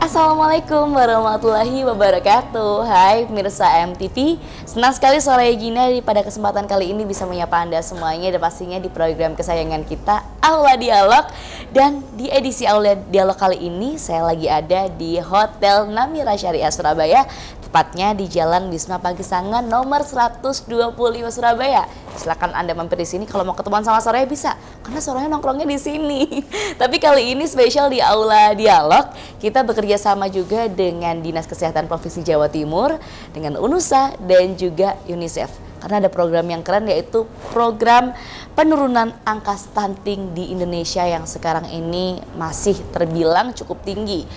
Assalamualaikum warahmatullahi wabarakatuh. Hai pemirsa MTV, senang sekali sore Gina pada kesempatan kali ini bisa menyapa Anda semuanya dan pastinya di program kesayangan kita Aula Dialog. Dan di edisi Aula Dialog kali ini saya lagi ada di Hotel Namira Syariah Surabaya, tepatnya di Jalan Wisma Pagesangan nomor 125 Surabaya. Silakan Anda mampir di sini kalau mau ketemuan sama Soraya bisa, karena Soraya nongkrongnya di sini. Tapi kali ini spesial di Aula Dialog, kita bekerja sama juga dengan Dinas Kesehatan Provinsi Jawa Timur, dengan UNUSA dan juga UNICEF. Karena ada program yang keren, yaitu program penurunan angka stunting di Indonesia yang sekarang ini masih terbilang cukup tinggi.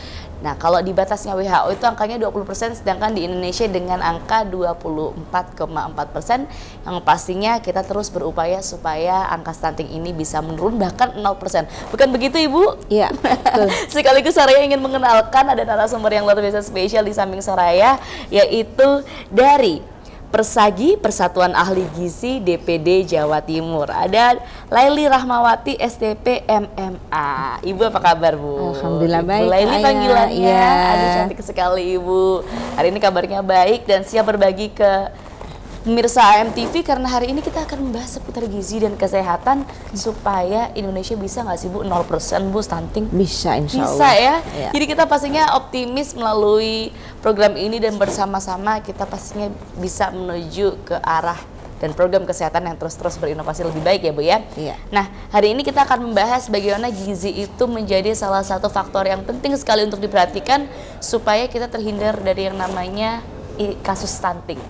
Nah, kalau di batasnya WHO itu angkanya 20%, sedangkan di Indonesia dengan angka 24,4%, yang pastinya kita terus berupaya supaya angka stunting ini bisa menurun bahkan 0%. Bukan begitu, Ibu? Iya, betul. Sekaligus Soraya ingin mengenalkan ada narasumber yang luar biasa spesial di samping Soraya, yaitu dari Persagi, Persatuan Ahli Gizi DPD Jawa Timur. Ada Laili Rahmawati, STP MMA. Ibu apa kabar, Bu? Alhamdulillah Ibu baik. Laili panggilannya. Ya. Aduh, cantik sekali Ibu. Hari ini kabarnya baik dan siap berbagi ke pemirsa AMTV, karena hari ini kita akan membahas seputar gizi dan kesehatan supaya Indonesia bisa nggak sih Bu 0% Bu stunting? Bisa, insya Allah. Bisa ya? Ya. Jadi kita pastinya optimis melalui program ini dan bersama-sama kita pastinya bisa menuju ke arah dan program kesehatan yang terus-terus berinovasi lebih baik ya Bu ya? Iya. Nah, hari ini kita akan membahas bagaimana gizi itu menjadi salah satu faktor yang penting sekali untuk diperhatikan supaya kita terhindar dari yang namanya kasus stunting.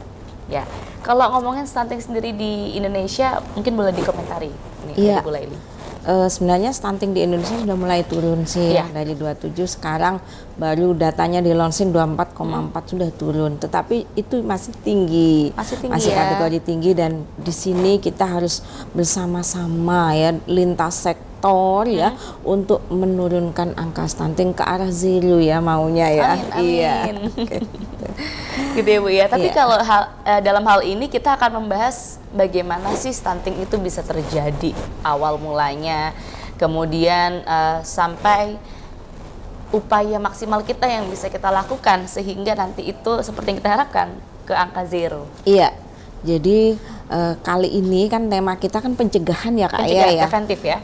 Ya, kalau ngomongin stunting sendiri di Indonesia, mungkin boleh dikomentari nih, Iya. Ibu Laili. Sebenarnya stunting di Indonesia sudah mulai turun sih, Iya. dari 27 sekarang baru datanya di launching 24,4 sudah turun, tetapi itu masih tinggi, Masih ya. kategori tinggi, dan di sini kita harus bersama-sama ya lintas sektor ya untuk menurunkan angka stunting ke arah zero ya maunya ya. Amin, amin. Iya. Oke. Gitu ya Bu ya. Tapi Iya. kalau dalam hal ini kita akan membahas bagaimana sih stunting itu bisa terjadi awal mulanya, kemudian sampai upaya maksimal kita yang bisa kita lakukan sehingga nanti itu seperti yang kita harapkan ke angka zero. Iya. Jadi kali ini kan tema kita kan pencegahan ya Kak ya. Preventif ya.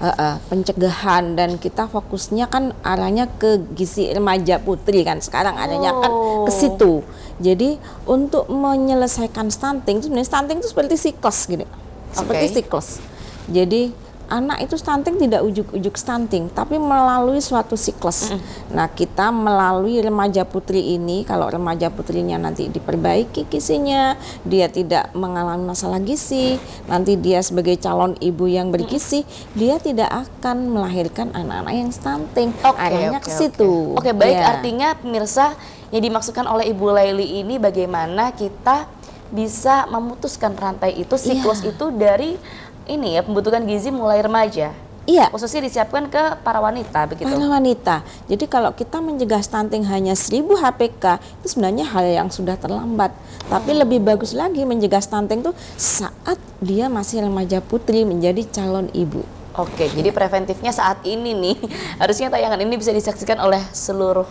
Pencegahan, dan kita fokusnya kan arahnya ke gizi remaja putri kan sekarang adanya kan ke situ. Jadi untuk menyelesaikan stunting, sebenarnya stunting itu seperti siklus gitu. Seperti siklus. Jadi anak itu stunting tidak ujuk-ujuk stunting, tapi melalui suatu siklus. Nah, kita melalui remaja putri ini, kalau remaja putrinya nanti diperbaiki gizinya, dia tidak mengalami masalah gizi, nanti dia sebagai calon ibu yang bergizi, dia tidak akan melahirkan anak-anak yang stunting. Arahnya ke situ. Oke, baik. Ya. Artinya pemirsa, yang dimaksudkan oleh Ibu Laili ini bagaimana kita bisa memutuskan rantai itu, siklus itu dari ini ya, pembentukan gizi mulai remaja. Iya. Khususnya disiapkan ke para wanita begitu. Para wanita. Jadi kalau kita mencegah stunting hanya 1000 HPK itu sebenarnya hal yang sudah terlambat. Tapi lebih bagus lagi mencegah stunting itu saat dia masih remaja putri menjadi calon ibu. Oke, jadi preventifnya saat ini nih. Harusnya tayangan ini bisa disaksikan oleh seluruh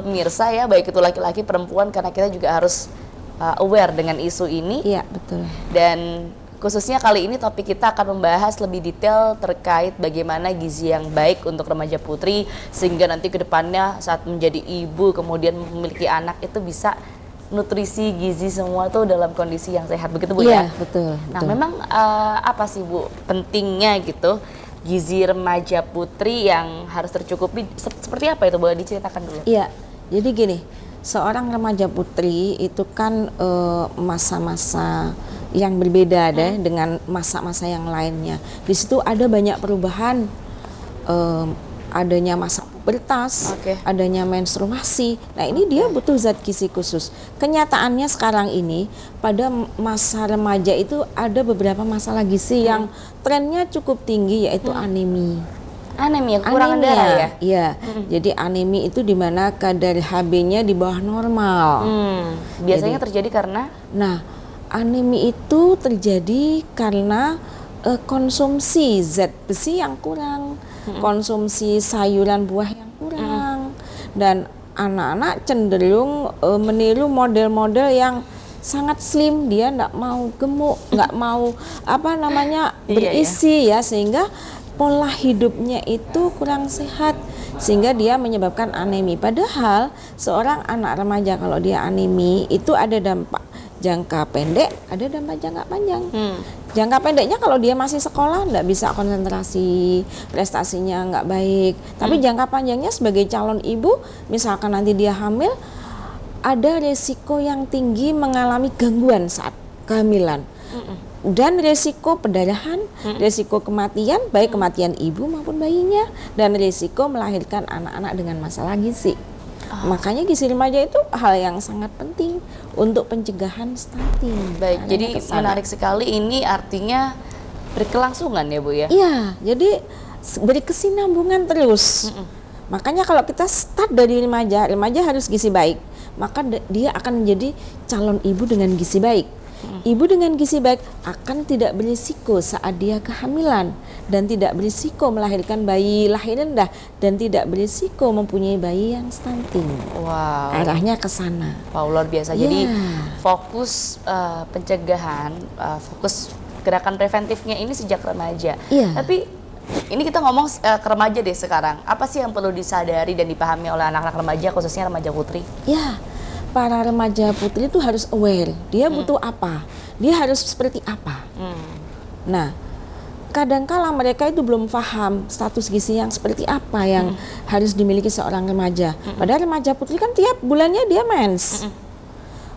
pemirsa ya, baik itu laki-laki, perempuan, karena kita juga harus aware dengan isu ini. Iya, betul. Dan khususnya kali ini topik kita akan membahas lebih detail terkait bagaimana gizi yang baik untuk remaja putri, sehingga nanti ke depannya saat menjadi ibu kemudian memiliki anak itu bisa nutrisi gizi semua tuh dalam kondisi yang sehat, begitu Bu ya? Iya, betul. Nah, memang apa sih Bu pentingnya gitu gizi remaja putri yang harus tercukupi, seperti apa itu, boleh diceritakan dulu? Iya, jadi gini, seorang remaja putri itu kan masa-masa yang berbeda deh dengan masa-masa yang lainnya. Di situ ada banyak perubahan, adanya masa pubertas, adanya menstruasi. Nah, ini dia butuh zat gizi khusus. Kenyataannya sekarang ini pada masa remaja itu ada beberapa masalah gizi yang trennya cukup tinggi, yaitu anemi. Anemia, kekurangan darah ya? Iya, jadi anemi itu di mana kadar Hb-nya di bawah normal. Biasanya terjadi karena? Nah, anemi itu terjadi karena konsumsi zat besi yang kurang, konsumsi sayuran buah yang kurang, dan anak-anak cenderung meniru model-model yang sangat slim, dia nggak mau gemuk, nggak mau berisi ya, sehingga pola hidupnya itu kurang sehat, sehingga dia menyebabkan anemi. Padahal seorang anak remaja kalau dia anemi itu ada dampak jangka pendek, ada dampak jangka panjang. Jangka pendeknya kalau dia masih sekolah nggak bisa konsentrasi, prestasinya nggak baik. Tapi jangka panjangnya sebagai calon ibu, misalkan nanti dia hamil, ada resiko yang tinggi mengalami gangguan saat kehamilan. Dan resiko pendarahan, resiko kematian, baik kematian ibu maupun bayinya, dan resiko melahirkan anak-anak dengan masalah gizi. Makanya gizi remaja itu hal yang sangat penting untuk pencegahan stunting. Baik, jadi menarik sekali, ini artinya berkelangsungan ya Bu ya? Iya, jadi berkesinambungan terus. Makanya kalau kita start dari remaja harus gizi baik, maka dia akan menjadi calon ibu dengan gizi baik. Ibu dengan gizi baik akan tidak berisiko saat dia kehamilan, dan tidak berisiko melahirkan bayi lahir rendah, dan tidak berisiko mempunyai bayi yang stunting. Wow. Arahnya ke sana. Wow, luar biasa. Jadi fokus pencegahan, fokus gerakan preventifnya ini sejak remaja. Tapi ini kita ngomong ke remaja deh sekarang. Apa sih yang perlu disadari dan dipahami oleh anak-anak remaja, khususnya remaja putri? Para remaja putri itu harus aware, dia butuh apa, dia harus seperti apa. Nah, kadangkala mereka itu belum paham status gizi yang seperti apa yang harus dimiliki seorang remaja. Padahal remaja putri kan tiap bulannya dia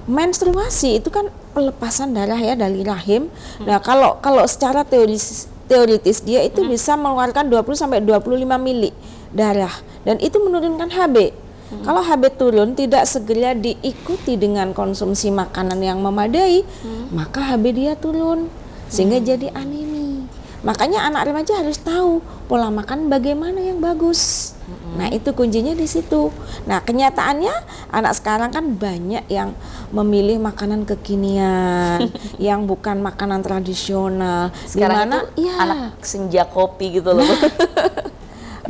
menstruasi itu kan pelepasan darah ya dari rahim. Nah, kalau secara teoritis dia itu bisa mengeluarkan 20 sampai 25 mili darah, dan itu menurunkan HB. Kalau HB turun tidak segera diikuti dengan konsumsi makanan yang memadai, maka HB dia turun sehingga jadi anemi. Makanya anak remaja harus tahu pola makan bagaimana yang bagus. Nah, itu kuncinya di situ. Nah, kenyataannya anak sekarang kan banyak yang memilih makanan kekinian yang bukan makanan tradisional. Sekarang itu anak senja kopi gitu loh.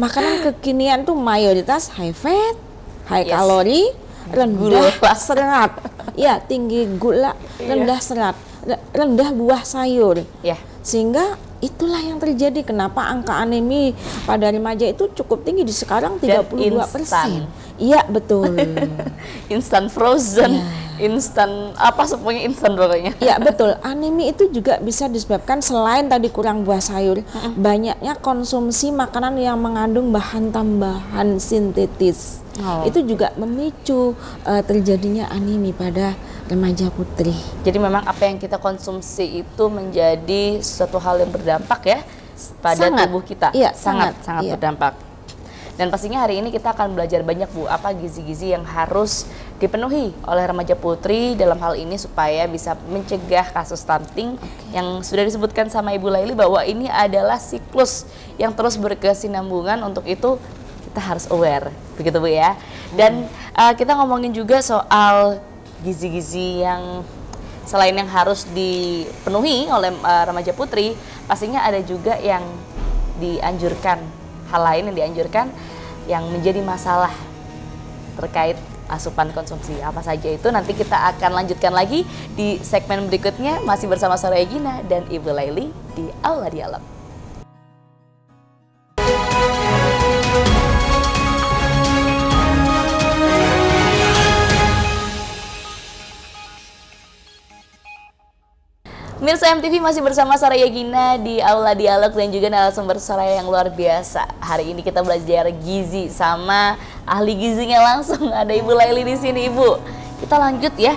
Makanan kekinian tuh mayoritas high fat, high kalori, rendah serat. Ya, tinggi gula, rendah serat, rendah buah sayur. Sehingga itulah yang terjadi kenapa angka anemi pada remaja itu cukup tinggi di sekarang 32%. Iya, betul. Instan frozen, instan apa semuanya instan pokoknya. Iya, betul. Anemi itu juga bisa disebabkan selain tadi kurang buah sayur, banyaknya konsumsi makanan yang mengandung bahan tambahan sintetis. Itu juga memicu terjadinya anemi pada remaja putri. Jadi memang apa yang kita konsumsi itu menjadi suatu hal yang berdampak ya pada tubuh kita. Sangat berdampak. Dan pastinya hari ini kita akan belajar banyak Bu, apa gizi-gizi yang harus dipenuhi oleh remaja putri dalam hal ini supaya bisa mencegah kasus stunting yang sudah disebutkan sama Ibu Laili bahwa ini adalah siklus yang terus berkesinambungan. Untuk itu kita harus aware, begitu Bu ya. Dan kita ngomongin juga soal gizi-gizi yang selain yang harus dipenuhi oleh remaja putri, pastinya ada juga yang dianjurkan, hal lain yang dianjurkan yang menjadi masalah terkait asupan konsumsi. Apa saja itu nanti kita akan lanjutkan lagi di segmen berikutnya, masih bersama Soraya Gina dan Ibu Laili di Aula Dialog. Mirsa MTV masih bersama Soraya Gina di Aula Dialog dan juga narasumber Soraya yang luar biasa. Hari ini kita belajar gizi sama ahli gizinya langsung, ada Ibu Laili di sini, Ibu. Kita lanjut ya,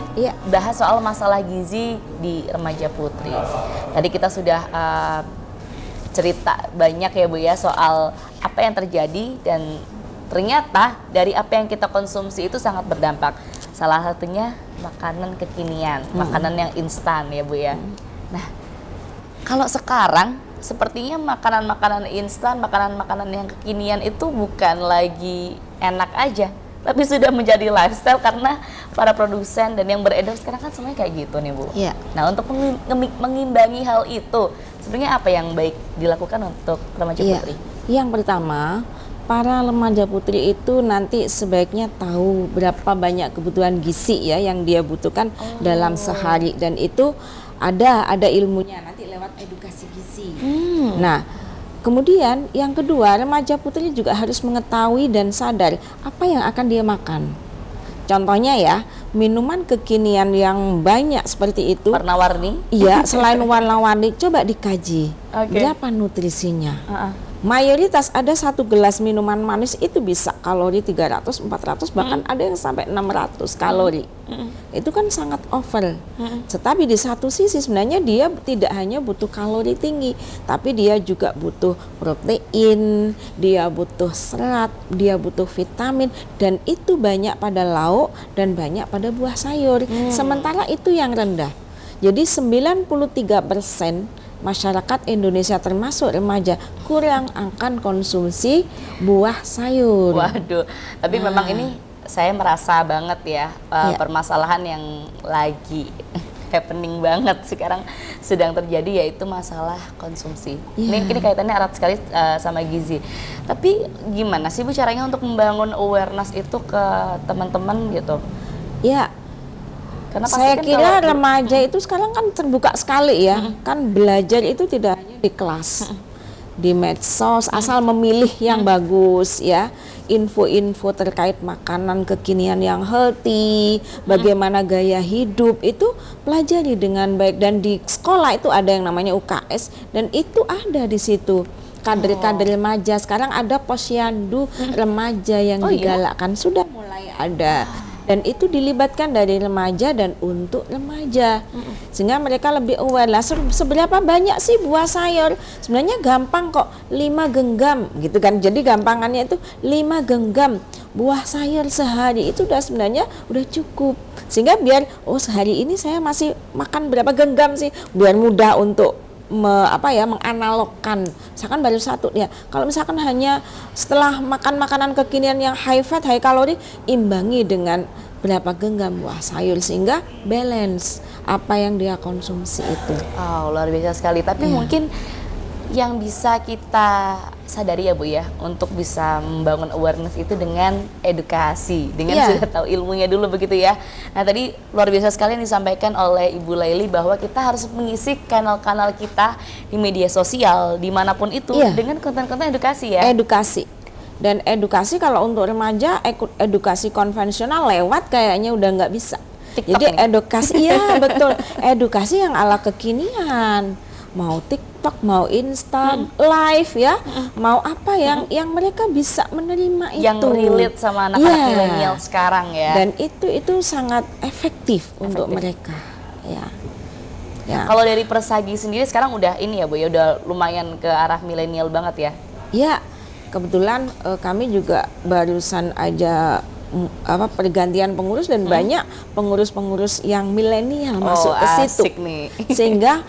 bahas soal masalah gizi di remaja putri. Tadi kita sudah cerita banyak ya Bu ya soal apa yang terjadi, dan ternyata dari apa yang kita konsumsi itu sangat berdampak. Salah satunya makanan kekinian, makanan yang instan ya Bu ya. Nah, kalau sekarang sepertinya makanan-makanan instan, makanan-makanan yang kekinian itu bukan lagi enak aja, tapi sudah menjadi lifestyle karena para produsen dan yang beredar sekarang kan semuanya kayak gitu nih Bu. Nah, untuk mengimbangi hal itu, sebenarnya apa yang baik dilakukan untuk remaja putri? Yang pertama, para remaja putri itu nanti sebaiknya tahu berapa banyak kebutuhan gizi ya yang dia butuhkan dalam sehari, dan itu ada ilmunya nanti lewat edukasi gizi. Nah, kemudian yang kedua, remaja putri juga harus mengetahui dan sadar apa yang akan dia makan. Contohnya ya, minuman kekinian yang banyak seperti itu, Warna-warni. iya, selain warna-warni, coba dikaji Oke. berapa nutrisinya. Mayoritas ada satu gelas minuman manis itu bisa kalori 300, 400, bahkan ada yang sampai 600 kalori. Itu kan sangat over. Tetapi di satu sisi sebenarnya dia tidak hanya butuh kalori tinggi, tapi dia juga butuh protein, dia butuh serat, dia butuh vitamin, dan itu banyak pada lauk dan banyak pada buah sayur. Sementara itu yang rendah. Jadi 93% masyarakat Indonesia termasuk remaja kurang akan konsumsi buah sayur. Waduh, tapi memang ini saya merasa banget ya, permasalahan yang lagi happening banget sekarang sedang terjadi, yaitu masalah konsumsi. Ini kaitannya erat sekali sama gizi. Tapi gimana sih Bu caranya untuk membangun awareness itu ke teman-teman gitu? Ya, Karena pasti saya kan kira kalau- remaja itu sekarang kan terbuka sekali ya. Kan belajar itu tidak hanya di kelas, di medsos, asal memilih yang bagus ya. Info-info terkait makanan kekinian yang healthy, bagaimana gaya hidup itu pelajari dengan baik, dan di sekolah itu ada yang namanya UKS dan itu ada di situ. Kader-kader remaja, sekarang ada posyandu remaja yang digalakkan, sudah mulai ada. Dan itu dilibatkan dari remaja dan untuk remaja, sehingga mereka lebih aware lah seberapa banyak sih buah sayur. Sebenarnya gampang kok, 5 genggam gitu kan. Jadi gampangannya itu 5 genggam buah sayur sehari itu sebenarnya udah cukup. Sehingga biar sehari ini saya masih makan berapa genggam sih, biar mudah untuk menganalogkan. Misalkan baru satu ya. Kalau misalkan hanya setelah makan makanan kekinian yang high fat, high kalori, imbangi dengan berapa genggam buah sayur sehingga balance apa yang dia konsumsi itu. Oh, luar biasa sekali. Tapi mungkin yang bisa kita sadari ya Bu ya, untuk bisa membangun awareness itu dengan edukasi, dengan sudah tahu ilmunya dulu begitu ya. Nah tadi luar biasa sekali yang disampaikan oleh Ibu Laili bahwa kita harus mengisi kanal-kanal kita di media sosial dimanapun itu dengan konten-konten edukasi ya. Edukasi. Dan edukasi kalau untuk remaja, edukasi konvensional lewat kayaknya udah nggak bisa. TikTok Jadi ini. edukasi, iya betul, edukasi yang ala kekinian. Mau TikTok, mau Insta, live ya, mau apa yang mereka bisa menerima itu. Yang relate sama anak-anak milenial sekarang ya. Dan itu sangat efektif untuk mereka. Ya. Kalau dari Persagi sendiri sekarang udah ini ya Bu ya, udah lumayan ke arah milenial banget ya. Ya, kebetulan kami juga barusan aja pergantian pengurus dan banyak pengurus-pengurus yang milenial masuk ke situ. Asik nih. Sehingga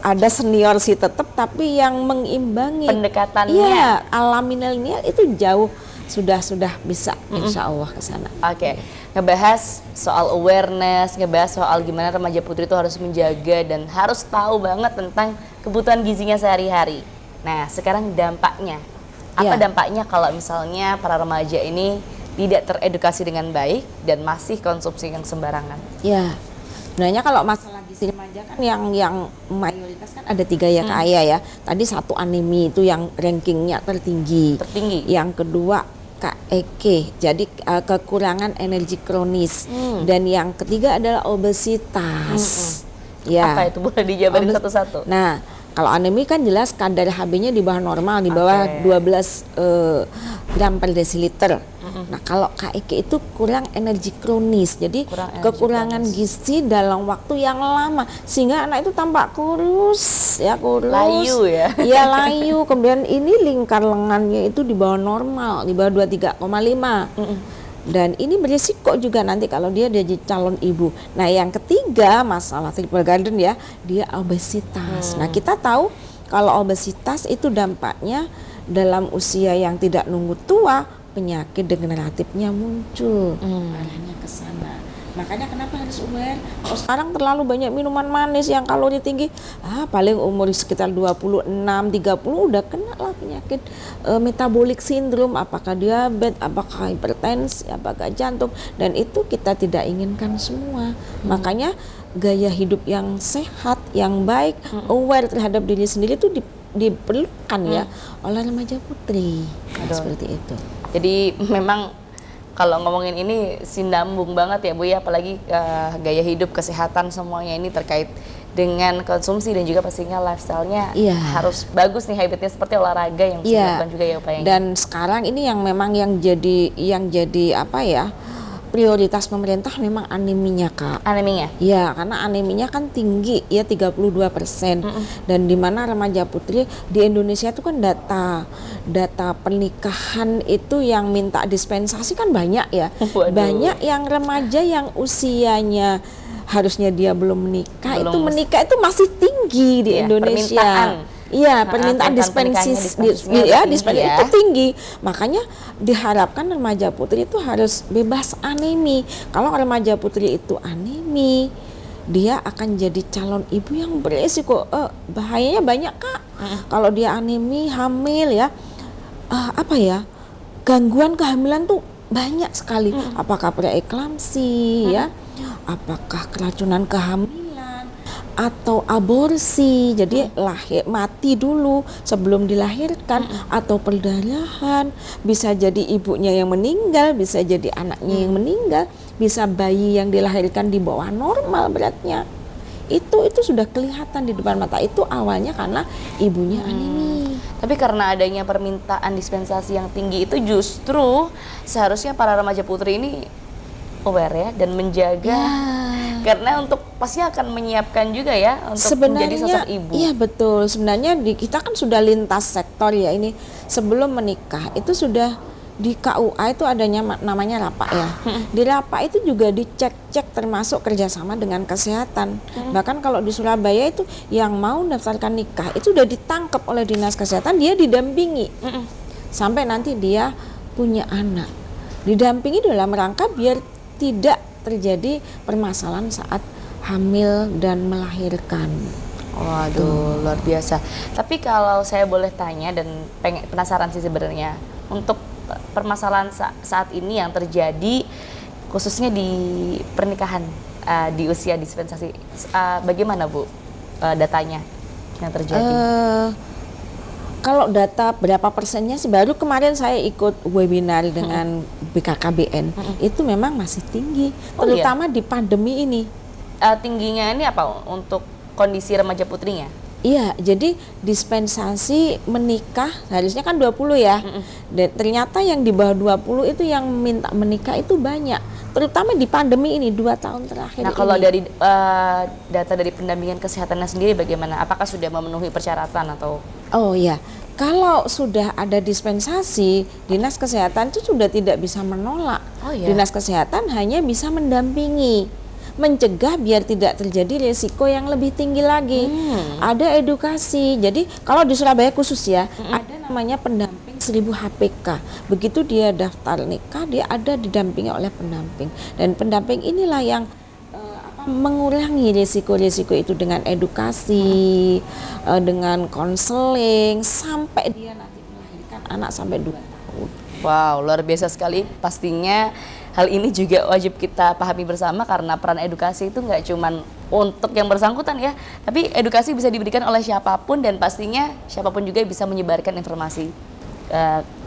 ada senior sih tetap, tapi yang mengimbangi Pendekatannya. Iya, ala milenial itu jauh sudah bisa insya Allah ke sana. Oke, ngebahas soal awareness, ngebahas soal gimana remaja putri itu harus menjaga dan harus tahu banget tentang kebutuhan gizinya sehari-hari. Nah, sekarang dampaknya. Apa dampaknya kalau misalnya para remaja ini tidak teredukasi dengan baik dan masih konsumsi yang sembarangan? Ya, sebenarnya kalau masalah gizi remaja kan yang mayoritas kan ada 3 ya Kak Aya ya. Tadi satu anemi itu yang rankingnya tertinggi. Yang kedua KEK, jadi kekurangan energi kronis. Dan yang ketiga adalah obesitas. Ya. Apa itu, boleh dijabarin satu-satu? Nah, kalau anemi kan jelas kadar HB-nya di bawah normal, di bawah 12 gram per desiliter. Nah, kalau KEK itu kurang energi kronis, jadi kekurangan gizi dalam waktu yang lama, sehingga anak itu tampak kurus, layu ya. Iya, layu. Kemudian ini lingkar lengannya itu di bawah normal, di bawah 23,5. Dan ini berisiko juga nanti kalau dia jadi calon ibu. Nah, yang ketiga masalah triple garden ya, dia obesitas. Nah, kita tahu kalau obesitas itu dampaknya dalam usia yang tidak nunggu tua, penyakit degeneratifnya muncul, arahnya ke sana. Makanya kenapa harus aware? Kalau sekarang terlalu banyak minuman manis yang kalori tinggi, paling umur sekitar 26, 30 udah kena lah penyakit metabolic syndrome, apakah diabetes, apakah hipertensi, apakah jantung, dan itu kita tidak inginkan semua. Makanya gaya hidup yang sehat, yang baik, aware terhadap diri sendiri itu diperlukan ya oleh remaja putri. Seperti itu. Jadi memang kalau ngomongin ini sinambung banget ya Bu ya, apalagi gaya hidup, kesehatan semuanya ini terkait dengan konsumsi dan juga pastinya lifestyle-nya harus bagus nih, habitnya seperti olahraga yang bisa dilakukan juga ya upayanya. Dan sekarang ini yang memang yang jadi apa ya, prioritas pemerintah memang aneminya, Kak. Aneminya? Ya, karena aneminya kan tinggi ya 32%. Dan di mana remaja putri di Indonesia itu kan data pernikahan itu yang minta dispensasi kan banyak ya. Waduh. Banyak yang remaja yang usianya harusnya dia belum menikah, itu menikah itu masih tinggi di Indonesia. Iya, permintaan dispensasi itu tinggi. Makanya diharapkan remaja putri itu harus bebas anemi. Kalau remaja putri itu anemi, dia akan jadi calon ibu yang beresiko. Bahayanya banyak, Kak. Kalau dia anemi, hamil ya, gangguan kehamilan tuh banyak sekali. Apakah preeklamsi ya, apakah keracunan kehamilan, atau aborsi, jadi mati dulu sebelum dilahirkan, atau perdarahan, bisa jadi ibunya yang meninggal, bisa jadi anaknya yang meninggal, bisa bayi yang dilahirkan di bawah normal beratnya. Itu sudah kelihatan di depan mata. Itu awalnya karena ibunya anemi. Tapi karena adanya permintaan dispensasi yang tinggi itu, justru seharusnya para remaja putri ini aware ya dan menjaga, karena untuk pasti akan menyiapkan juga ya untuk menjadi sosok ibu. Iya betul, sebenarnya kita kan sudah lintas sektor ya ini. Sebelum menikah itu sudah di KUA itu adanya namanya RAPA ya. Di RAPA itu juga dicek termasuk kerjasama dengan kesehatan. Bahkan kalau di Surabaya itu yang mau daftarkan nikah itu sudah ditangkap oleh dinas kesehatan, dia didampingi sampai nanti dia punya anak. Didampingi dalam rangka biar tidak terjadi permasalahan saat hamil dan melahirkan. Waduh, luar biasa. Tapi kalau saya boleh tanya dan penasaran sih sebenarnya, untuk permasalahan saat ini yang terjadi khususnya di pernikahan di usia dispensasi, bagaimana Bu datanya yang terjadi? Kalau data berapa persennya sih, baru kemarin saya ikut webinar dengan BKKBN, itu memang masih tinggi, terutama di pandemi ini. Tingginya ini apa untuk kondisi remaja putrinya? Iya, jadi dispensasi menikah harusnya kan 20 ya. Dan ternyata yang di bawah 20 itu yang minta menikah itu banyak. Terutama di pandemi ini 2 tahun terakhir. Nah, kalau dari data dari pendampingan kesehatannya sendiri bagaimana? Apakah sudah memenuhi persyaratan atau? Oh ya, kalau sudah ada dispensasi, dinas kesehatan itu sudah tidak bisa menolak. Dinas kesehatan hanya bisa mendampingi, mencegah biar tidak terjadi risiko yang lebih tinggi lagi. Ada edukasi. Jadi kalau di Surabaya khusus ya, ada namanya pendamping 1000 HPK. Begitu dia daftar nikah, dia ada didampingi oleh pendamping. Dan pendamping inilah yang mengurangi risiko-risiko itu dengan edukasi, dengan konseling, sampai dia nanti melahirkan anak sampai 2 tahun. Wow, luar biasa sekali. Pastinya hal ini juga wajib kita pahami bersama, karena peran edukasi itu nggak cuman untuk yang bersangkutan ya, tapi edukasi bisa diberikan oleh siapapun, dan pastinya siapapun juga bisa menyebarkan informasi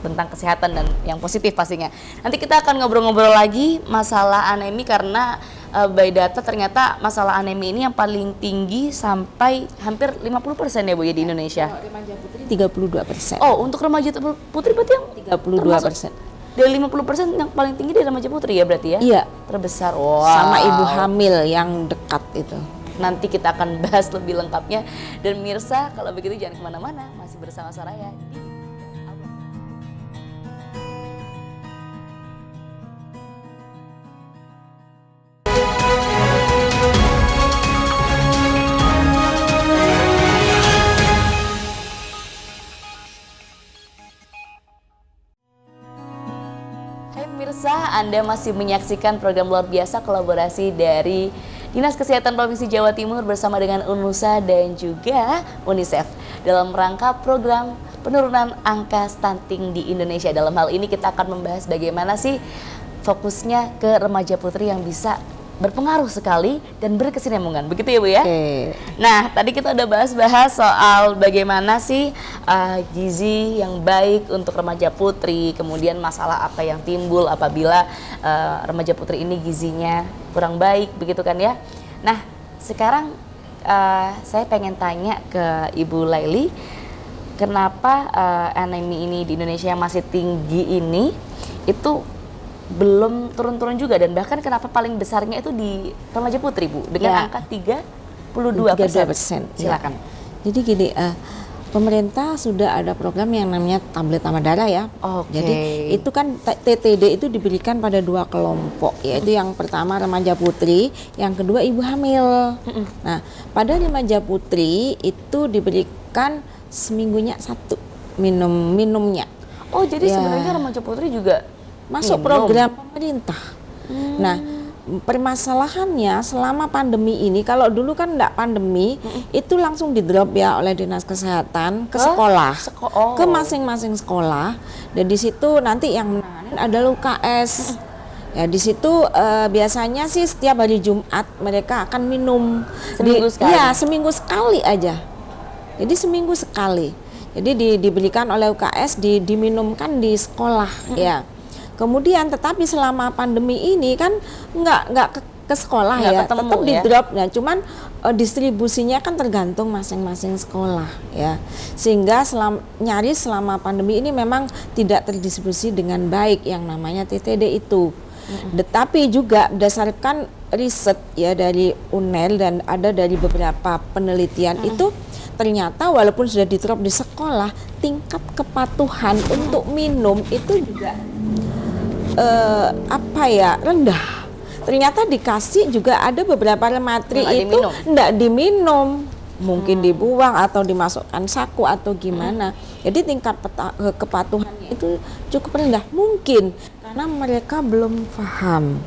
tentang kesehatan dan yang positif pastinya. Nanti kita akan ngobrol-ngobrol lagi masalah anemi, karena by data ternyata masalah anemi ini yang paling tinggi sampai hampir 50% ya Bu ya di Indonesia. Remaja putri 32%. Oh, untuk remaja putri berarti yang 32%. Dari 50% yang paling tinggi dari remaja putri ya berarti ya? Iya. Terbesar. Wow. Sama ibu hamil yang dekat itu. Nanti kita akan bahas lebih lengkapnya. Dan mirsa, kalau begitu jangan kemana-mana, masih bersama Soraya di Hai pemirsa, Anda masih menyaksikan program luar biasa kolaborasi dari Dinas Kesehatan Provinsi Jawa Timur bersama dengan UNUSA dan juga UNICEF dalam rangka program penurunan angka stunting di Indonesia. Dalam hal ini kita akan membahas bagaimana sih fokusnya ke remaja putri yang bisa berpengaruh sekali dan berkesinambungan. Begitu ya Bu ya? Oke. Nah, tadi kita udah bahas soal bagaimana sih gizi yang baik untuk remaja putri, kemudian masalah apa yang timbul apabila remaja putri ini gizinya kurang baik, begitu kan ya? Nah, sekarang saya pengen tanya ke Ibu Laili, kenapa anemi ini di Indonesia yang masih tinggi ini itu belum turun-turun juga, dan bahkan kenapa paling besarnya itu di remaja putri Bu dengan Ya. angka 32%. Silakan. Ya. Jadi gini, pemerintah sudah ada program yang namanya tablet tambah darah ya. Oke. Jadi itu kan TTD itu diberikan pada 2 kelompok, yaitu yang pertama remaja putri, yang kedua ibu hamil. Nah, pada remaja putri itu diberikan seminggunya 1 minumnya. Oh, jadi Ya. sebenarnya remaja putri juga Masuk minum. program pemerintah. Nah, permasalahannya selama pandemi ini, kalau dulu kan enggak pandemi, itu langsung di drop ya oleh Dinas Kesehatan ke sekolah, ke masing-masing sekolah, dan di situ nanti yang menangani adalah UKS. Ya, di situ biasanya sih setiap hari Jumat mereka akan minum Seminggu sekali? Iya, seminggu sekali aja. Jadi seminggu sekali. Jadi diberikan oleh UKS, diminumkan di sekolah ya. Kemudian tetapi selama pandemi ini kan nggak ke sekolah Nggak ya, ketemu tetap di ya. drop ya. Cuman distribusinya kan tergantung masing-masing sekolah ya. Sehingga nyaris selama pandemi ini memang tidak terdistribusi dengan baik yang namanya TTD itu. Tetapi juga berdasarkan riset ya dari UNER dan ada dari beberapa penelitian itu, ternyata walaupun sudah di-drop di sekolah, tingkat kepatuhan untuk minum itu juga rendah. Ternyata dikasih juga ada beberapa rematri Nggak itu diminum. enggak diminum, mungkin dibuang atau dimasukkan saku atau gimana. Jadi tingkat kepatuhannya itu cukup rendah, mungkin karena mereka belum paham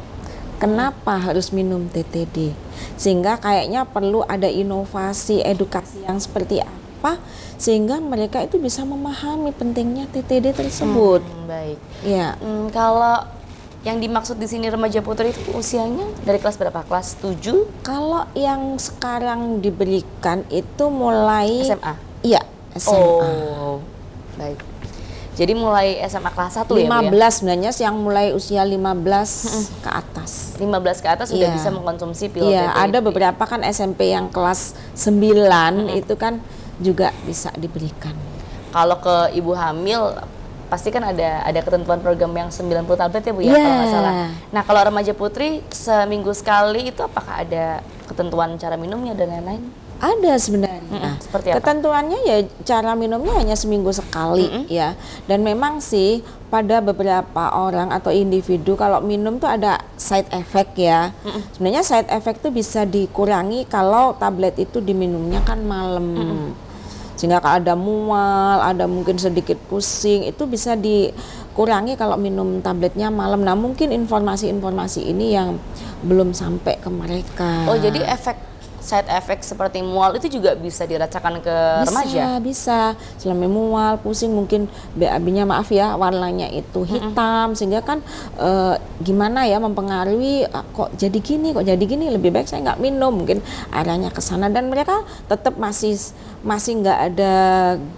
kenapa harus minum TTD, sehingga kayaknya perlu ada inovasi edukasi yang seperti apa sehingga mereka itu bisa memahami pentingnya TTD tersebut. Baik. Ya. Kalau yang dimaksud di sini remaja putri itu usianya dari kelas berapa? Kelas 7? Kalau yang sekarang diberikan itu mulai SMA? Iya, SMA. Oh, baik. Jadi mulai SMA kelas 1 ya Bu 15 ya? sebenarnya yang mulai usia 15 ke atas. 15 ke atas sudah Iya. bisa mengkonsumsi pil Iya, TTD. ada beberapa kan SMP yang kelas 9 itu kan juga bisa diberikan. Kalau ke ibu hamil pasti kan ada ketentuan program yang 90 tablet ya Bu ya, Iya. kalau nggak salah. Nah, kalau remaja putri seminggu sekali itu apakah ada ketentuan cara minumnya dan lain-lain? Ada sebenarnya. Seperti apa? Ketentuannya ya cara minumnya hanya seminggu sekali ya. Dan memang sih pada beberapa orang atau individu kalau minum tuh ada side effect ya. Sebenarnya side effect tuh bisa dikurangi kalau tablet itu diminumnya kan malam. Sehingga kalau ada mual, ada mungkin sedikit pusing, itu bisa dikurangi kalau minum tabletnya malam. Nah, mungkin informasi-informasi ini yang belum sampai ke mereka. Oh, jadi side effect seperti mual itu juga bisa dirasakan ke remaja? Bisa. Selama mual, pusing, mungkin BAB-nya maaf ya, warnanya itu hitam, sehingga kan gimana ya mempengaruhi kok jadi gini, lebih baik saya nggak minum, mungkin arahnya ke sana. Dan mereka tetap masih nggak ada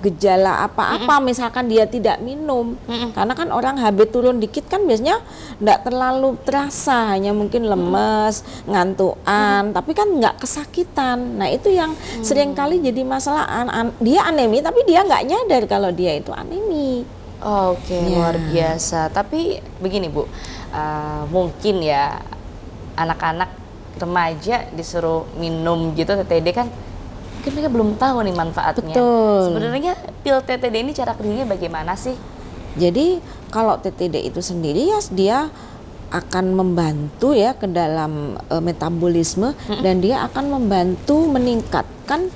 gejala apa-apa, misalkan dia tidak minum, karena kan orang HB turun dikit kan biasanya nggak terlalu terasa, hanya mungkin lemes, ngantuan, tapi kan nggak kesakitan. Nah, itu yang sering kali jadi masalah. Dia anemi tapi dia nggak nyadar kalau dia itu anemi. Oke, Ya. luar biasa. Tapi begini Bu, mungkin ya anak-anak remaja disuruh minum gitu TTD kan mungkin mereka belum tahu nih manfaatnya. Betul. Sebenarnya pil TTD ini cara kerjanya bagaimana sih? Jadi kalau TTD itu sendiri ya dia akan membantu ya ke dalam metabolisme dan dia akan membantu meningkatkan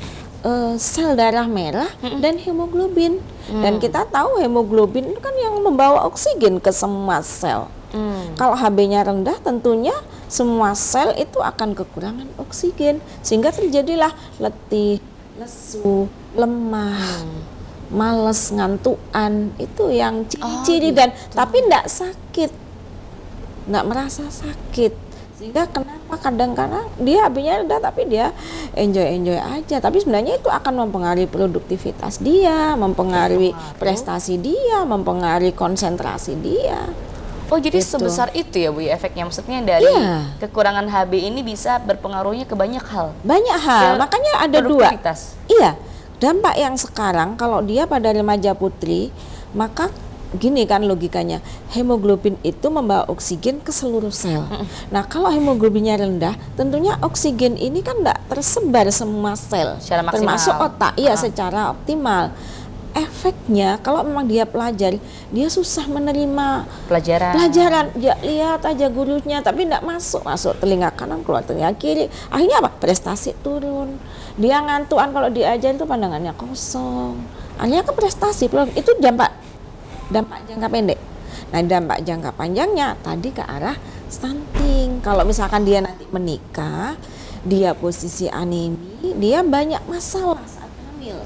sel darah merah dan hemoglobin. Dan kita tahu hemoglobin itu kan yang membawa oksigen ke semua sel. Kalau HB-nya rendah, tentunya semua sel itu akan kekurangan oksigen, sehingga terjadilah letih, lesu, lemah, males, ngantuan. Itu yang ciri-ciri dan tapi tidak sakit, tidak merasa sakit. Sehingga kenapa kadang-kadang dia HB-nya rendah tapi dia enjoy aja, tapi sebenarnya itu akan mempengaruhi produktivitas dia, mempengaruhi prestasi dia, mempengaruhi konsentrasi dia. Oh, jadi Gitu. sebesar itu ya Bu ya efeknya, maksudnya dari kekurangan HB ini bisa berpengaruhnya ke banyak hal. Banyak hal, Ke makanya ada dua. produktivitas. Iya, dampak yang sekarang kalau dia pada remaja putri, maka gini kan logikanya, hemoglobin itu membawa oksigen ke seluruh sel. Nah, kalau hemoglobinnya rendah, tentunya oksigen ini kan tidak tersebar semua sel, Secara maksimal. termasuk otak. Iya, secara optimal. Efeknya kalau memang dia pelajar, dia susah menerima pelajaran. Ya, lihat aja gurunya tapi tidak masuk telinga kanan, keluar telinga kiri. Akhirnya apa? Prestasi turun. Dia ngantuan kalau diajarin itu pandangannya kosong. Akhirnya ke prestasi itu dampak jangka pendek. Nah, dampak jangka panjangnya tadi ke arah stunting. Kalau misalkan dia nanti menikah, dia posisi anemi, dia banyak masalah saat hamil.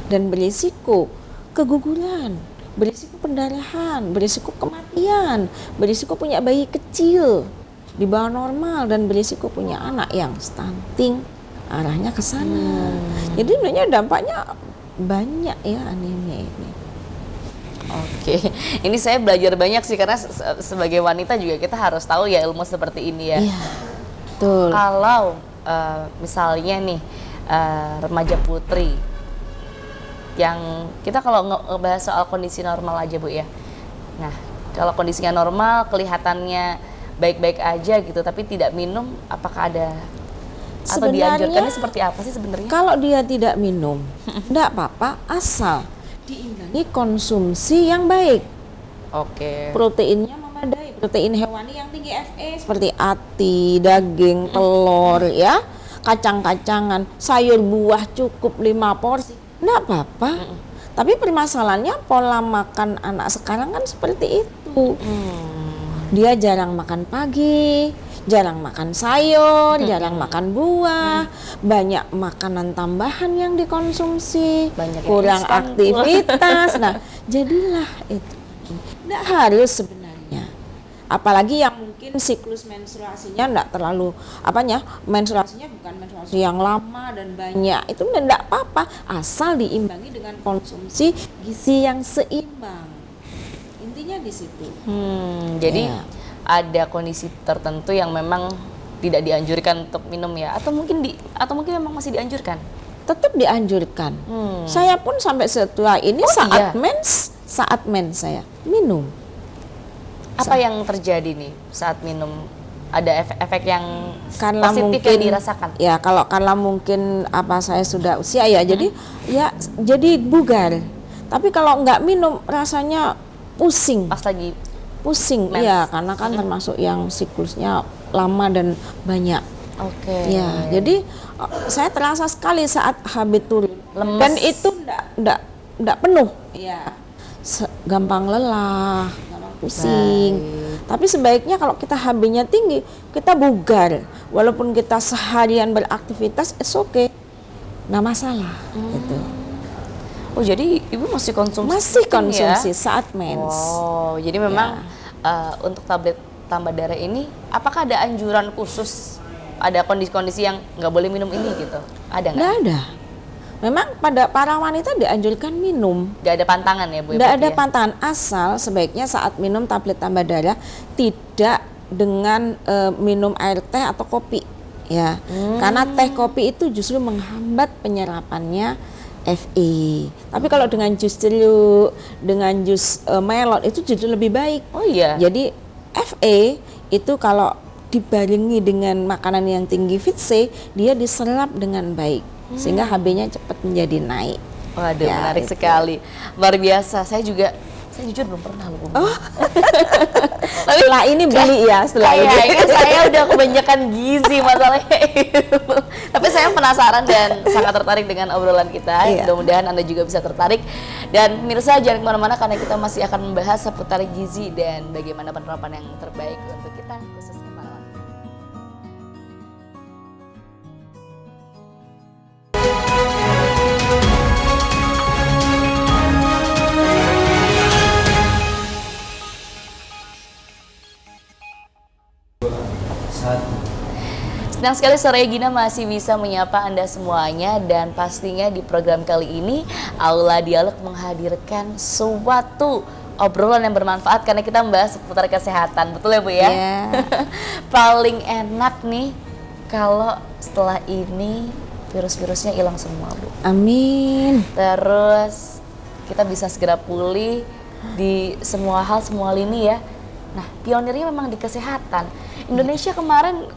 Dan berisiko keguguran, berisiko pendarahan, berisiko kematian, berisiko punya bayi kecil di bawah normal, dan berisiko punya anak yang stunting, arahnya ke sana. Jadi sebenarnya dampaknya banyak ya anemia ini. Oke, ini saya belajar banyak sih karena sebagai wanita juga kita harus tahu ya ilmu seperti ini ya. Iya, betul. Kalau misalnya nih remaja putri yang kita kalau ngebahas soal kondisi normal aja Bu ya. Nah, kalau kondisinya normal kelihatannya baik-baik aja gitu tapi tidak minum, apakah ada atau dianjurkannya seperti apa sih sebenarnya? Kalau dia tidak minum, enggak apa-apa asal diimbangi konsumsi yang baik. Oke. Proteinnya memadai, protein hewani yang tinggi Fe seperti ati, daging, telur ya, kacang-kacangan, sayur buah cukup 5 porsi. Enggak apa-apa. Tapi permasalahannya pola makan anak sekarang kan seperti itu. Dia jarang makan pagi, jarang makan sayur, jarang makan buah, banyak makanan tambahan yang dikonsumsi, Banyak yang kurang instan. aktivitas. Nah, jadilah itu. Nggak harus sebenarnya. Apalagi yang mungkin siklus menstruasinya enggak terlalu menstruasinya bukan menstruasi yang lama dan banyak, itu enggak apa-apa asal diimbangi dengan konsumsi gizi yang seimbang. Intinya di situ. Jadi Ya. ada kondisi tertentu yang memang tidak dianjurkan untuk minum ya, atau mungkin memang masih dianjurkan? Tetap dianjurkan. Saya pun sampai setelah ini saat mens saya minum. Apa yang terjadi nih saat minum? Ada efek yang Karena positif mungkin yang dirasakan? Ya, karena mungkin saya sudah usia ya, jadi bugar. Tapi kalau nggak minum rasanya pusing. Pas lagi Pusing, mens. iya, karena kan termasuk yang siklusnya lama dan banyak. Oke. Ya, jadi saya terasa sekali saat HB turun. Lemes. Dan itu enggak penuh. Iya. Gampang lelah, gampang pusing. Tapi sebaiknya kalau kita HB-nya tinggi, kita bugar. Walaupun kita seharian beraktivitas, it's okay. Nah, masalah gitu. Oh, jadi Ibu masih konsumsi? Masih rutin konsumsi ya? saat mens. Oh, jadi memang untuk tablet tambah darah ini, apakah ada anjuran khusus? Ada kondisi-kondisi yang nggak boleh minum ini gitu? Ada nggak? Nggak ada. Memang pada para wanita dianjurkan minum. Nggak ada pantangan ya Bu? Nggak ada ya? pantangan, asal sebaiknya saat minum tablet tambah darah tidak dengan minum air teh atau kopi ya. Karena teh kopi itu justru menghambat penyerapannya Fe. Tapi kalau dengan jus jeruk, dengan jus melon itu justru lebih baik. Oh iya. Jadi Fe itu kalau dibarengi dengan makanan yang tinggi vit C, dia diserap dengan baik sehingga HB-nya cepat menjadi naik. Waduh, Ya, menarik itu. sekali. Luar biasa. Saya jujur belum pernah loh. Tapi Setelah ini beli ya, setelah ini. kayaknya saya udah kebanyakan gizi masalahnya itu. Tapi saya penasaran dan sangat tertarik dengan obrolan kita. Iya. Mudah-mudahan Anda juga bisa tertarik Dan pemirsa jangan kemana-mana karena kita masih akan membahas seputar gizi dan bagaimana penerapan yang terbaik untuk kita khususnya para wanita. Senang sekali sore Gina masih bisa menyapa Anda semuanya dan pastinya di program kali ini Aula Dialog menghadirkan suatu obrolan yang bermanfaat karena kita membahas seputar kesehatan. Betul ya Bu ya? Yeah. Paling enak nih kalau setelah ini virus-virusnya hilang semua Bu. Amin. Terus kita bisa segera pulih di semua hal, semua lini ya. Nah, pionirnya memang di kesehatan. Indonesia kemarin,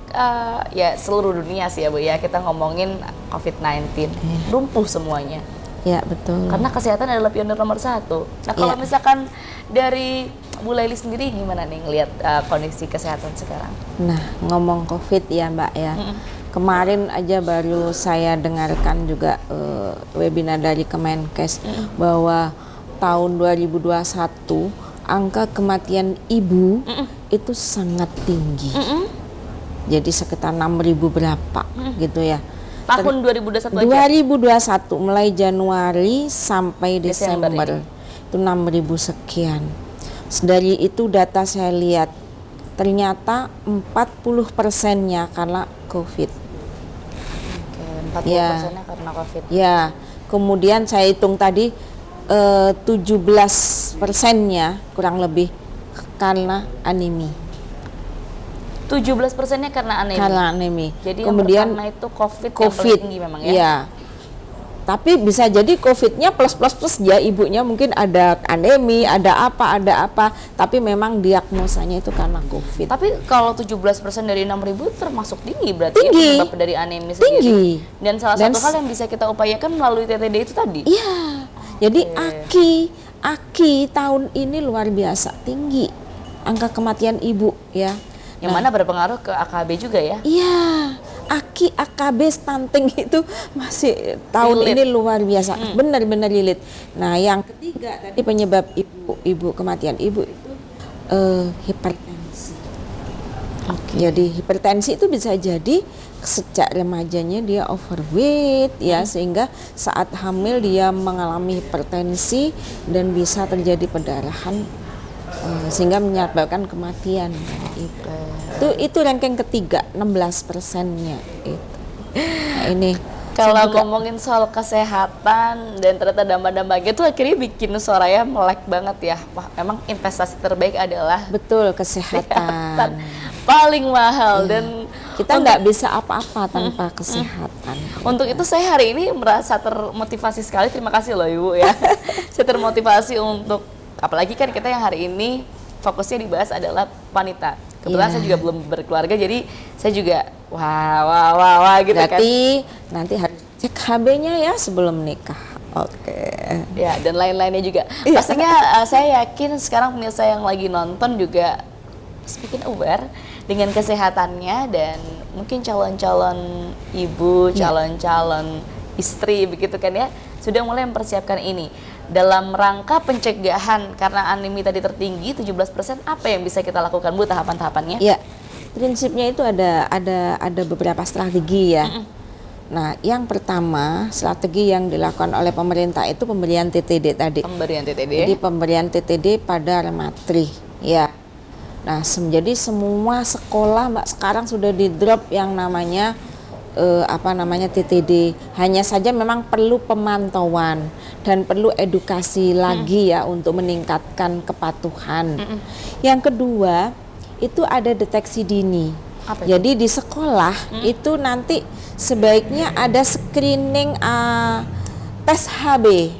ya seluruh dunia sih ya Bu ya, kita ngomongin COVID-19, lumpuh semuanya. Ya betul. Karena kesehatan adalah pionir nomor 1. Nah kalau misalkan dari Bu Laili sendiri gimana nih ngelihat kondisi kesehatan sekarang? Nah ngomong COVID ya Mbak ya, kemarin aja baru saya dengarkan juga webinar dari Kemenkes bahwa tahun 2021 angka kematian ibu itu sangat tinggi. Jadi sekitar 6.000 berapa gitu ya. Tahun 2021 aja? 2021 mulai Januari sampai Desember itu 6.000 sekian. Dari itu data saya lihat ternyata 40%-nya karena COVID. Oke, 40%-nya karena COVID. Ya, kemudian saya hitung tadi 17%-nya kurang lebih karena anemi. 17%-nya karena anemi. Karena anemi. Jadi kemudian yang pertama itu COVID yang paling tinggi memang ya. Iya. Tapi bisa jadi COVID-nya plus ya, ibunya mungkin ada anemi, ada apa. Tapi memang diagnosanya itu karena COVID. Tapi kalau 17% dari 6.000 termasuk tinggi berarti tinggi. ya penyebab dari anemi sendiri. Tinggi. Dan salah satu hal yang bisa kita upayakan melalui TTD itu tadi. Iya. Jadi AKI tahun ini luar biasa tinggi angka kematian ibu ya. Yang mana berpengaruh ke AKB juga ya? Iya, AKB stunting itu masih tahun ini luar biasa, benar-benar lilit. Nah, yang ketiga tadi penyebab kematian ibu itu hipertensi. Jadi hipertensi itu bisa jadi sejak remajanya dia overweight ya, sehingga saat hamil dia mengalami hipertensi dan bisa terjadi pendarahan sehingga menyebabkan kematian itu ranking ketiga 16%-nya itu. Nah, ini kalau ngomongin soal kesehatan dan ternyata dampak-dampaknya itu akhirnya bikin Soraya melek banget ya. Wah, memang investasi terbaik adalah betul kesehatan. Paling mahal dan kita nggak bisa apa-apa tanpa kesehatan. Untuk itu saya hari ini merasa termotivasi sekali. Terima kasih loh Ibu ya. Saya termotivasi untuk, apalagi kan kita yang hari ini fokusnya dibahas adalah wanita. Kebetulan saya juga belum berkeluarga, jadi saya juga wah gitu. Berarti nanti harus cek HB-nya ya sebelum nikah. Oke. Ya, dan lain-lainnya juga. Pastinya saya yakin sekarang pemirsa yang lagi nonton juga speaking aware dengan kesehatannya dan mungkin calon-calon ibu, calon-calon istri begitu kan ya, sudah mulai mempersiapkan ini. Dalam rangka pencegahan karena anemi tadi tertinggi 17%, apa yang bisa kita lakukan Bu tahapan-tahapannya? Ya, prinsipnya itu ada beberapa strategi ya. Nah, yang pertama strategi yang dilakukan oleh pemerintah itu pemberian TTD tadi. Pemberian TTD. Jadi pemberian TTD pada rematri ya. Nah, jadi semua sekolah Mbak sekarang sudah di drop yang namanya TTD. Hanya saja memang perlu pemantauan dan perlu edukasi lagi ya untuk meningkatkan kepatuhan. Yang kedua itu ada deteksi dini. Jadi di sekolah itu nanti sebaiknya ada screening tes HB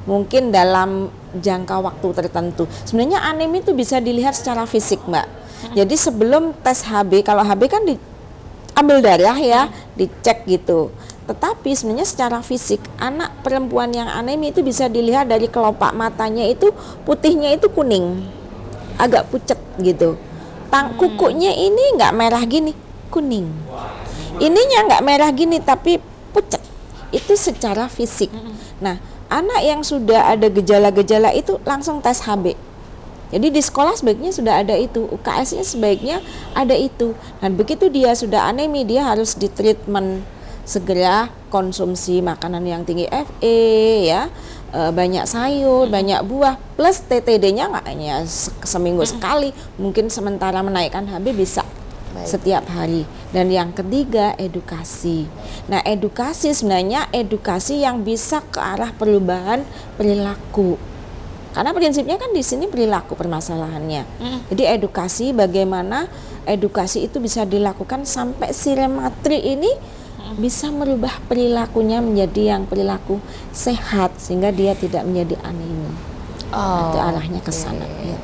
mungkin dalam jangka waktu tertentu. Sebenarnya anemi itu bisa dilihat secara fisik Mbak. Jadi sebelum tes HB, kalau HB kan ambil darah ya, dicek gitu. Tetapi sebenarnya secara fisik anak perempuan yang anemi itu bisa dilihat dari kelopak matanya itu putihnya itu kuning, agak pucet gitu. Kukunya ini nggak merah gini, kuning. Ininya nggak merah gini tapi pucet. Itu secara fisik. Nah, anak yang sudah ada gejala-gejala itu langsung tes HB. Jadi di sekolah sebaiknya sudah ada itu, UKS-nya sebaiknya ada itu. Dan begitu dia sudah anemi, dia harus ditreatment segera, konsumsi makanan yang tinggi Fe ya, banyak sayur, banyak buah, plus TTD-nya nggak hanya seminggu sekali, mungkin sementara menaikkan HB bisa setiap hari. Dan yang ketiga, edukasi. Nah, edukasi sebenarnya edukasi yang bisa ke arah perubahan perilaku. Karena prinsipnya kan di sini perilaku permasalahannya. Jadi edukasi, bagaimana edukasi itu bisa dilakukan sampai si rematri ini bisa merubah perilakunya menjadi yang perilaku sehat sehingga dia tidak menjadi anemi. Itu arahnya ke sana. Ya.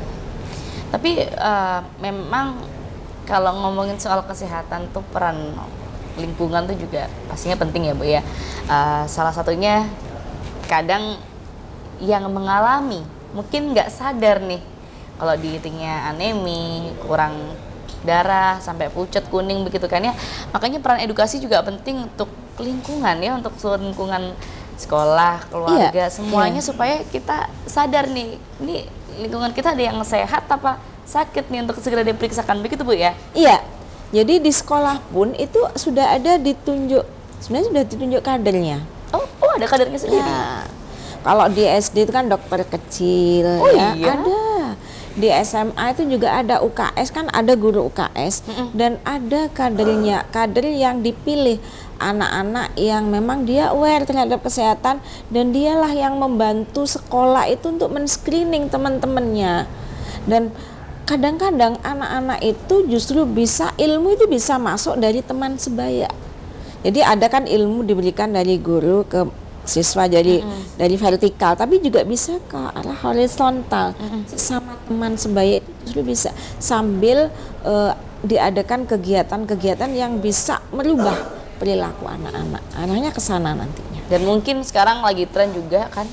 Tapi memang kalau ngomongin soal kesehatan tuh peran lingkungan tuh juga pastinya penting ya Bu ya. Salah satunya kadang yang mengalami mungkin nggak sadar nih kalau dirinya anemi, kurang darah sampai pucat kuning begitu kan ya. Makanya peran edukasi juga penting untuk lingkungan ya, untuk seluruh lingkungan sekolah, keluarga, semuanya supaya kita sadar nih, ini lingkungan kita ada yang sehat apa sakit nih untuk segera diperiksakan begitu Bu ya? Iya. Jadi di sekolah pun itu sudah ada ditunjuk, sebenarnya sudah ditunjuk kadernya. Oh ada kadernya sendiri. Ya. Kalau di SD itu kan dokter kecil, ya iya? ada. Di SMA itu juga ada UKS, kan ada guru UKS dan ada kadernya, kader yang dipilih anak-anak yang memang dia aware terhadap kesehatan dan dialah yang membantu sekolah itu untuk men-screening teman-temannya. Dan kadang-kadang anak-anak itu justru bisa, ilmu itu bisa masuk dari teman sebaya. Jadi ada kan ilmu diberikan dari guru ke siswa dari vertikal, tapi juga bisa ke arah horizontal sama teman sebaya itu justru bisa sambil diadakan kegiatan-kegiatan yang bisa merubah perilaku anak-anak. Arahnya ke sana nantinya. Dan mungkin sekarang lagi tren juga kan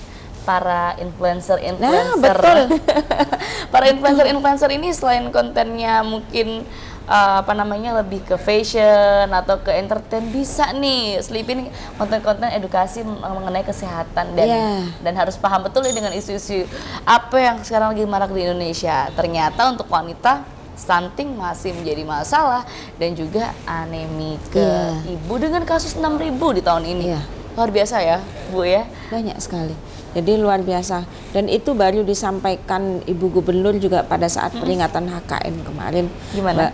para influencer. Nah, betul. Para influencer ini selain kontennya mungkin lebih ke fashion atau ke entertain, bisa nih selipin konten-konten edukasi mengenai kesehatan dan harus paham betul ya dengan isu-isu apa yang sekarang lagi marak di Indonesia. Ternyata untuk wanita stunting masih menjadi masalah dan juga anemi ke ibu dengan kasus 6.000 di tahun ini. Luar biasa ya Bu ya. Banyak sekali. Jadi luar biasa. Dan itu baru disampaikan Ibu Gubernur juga pada saat peringatan HKN kemarin. Gimana?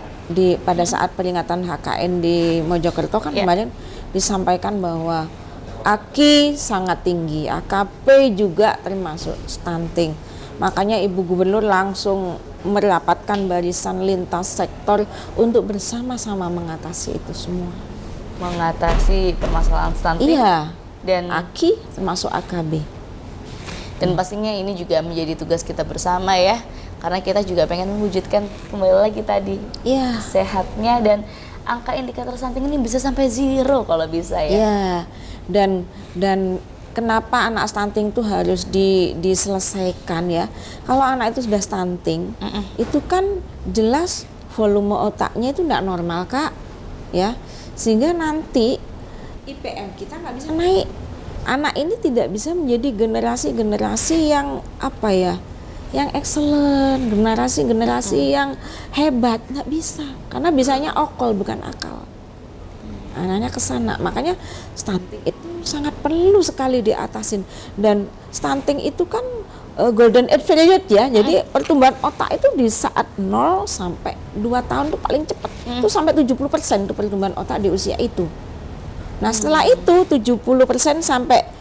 Pada saat peringatan HKN di Mojokerto kan kemarin disampaikan bahwa AKI sangat tinggi, AKP juga termasuk stunting. Makanya Ibu Gubernur langsung merapatkan barisan lintas sektor untuk bersama-sama mengatasi itu semua. Mengatasi permasalahan stunting. Iya. Dan AKI termasuk AKB. Dan pastinya ini juga menjadi tugas kita bersama ya. Karena kita juga pengen mewujudkan kembali lagi tadi sehatnya, dan angka indikator stunting ini bisa sampai 0 kalau bisa ya. Iya. Dan kenapa anak stunting itu harus diselesaikan ya? Kalau anak itu sudah stunting, itu kan jelas volume otaknya itu tidak normal Kak, ya. Sehingga nanti IPM kita nggak bisa naik. Anak ini tidak bisa menjadi generasi-generasi yang yang excellent, generasi-generasi yang hebat, nggak bisa. Karena bisanya okol bukan akal. Anaknya ke sana. Makanya stunting itu sangat perlu sekali diatasin. Dan stunting itu kan golden age period ya. Jadi pertumbuhan otak itu di saat 0 sampai 2 tahun itu paling cepat. Itu sampai 70% itu pertumbuhan otak di usia itu. Nah, setelah itu 70% sampai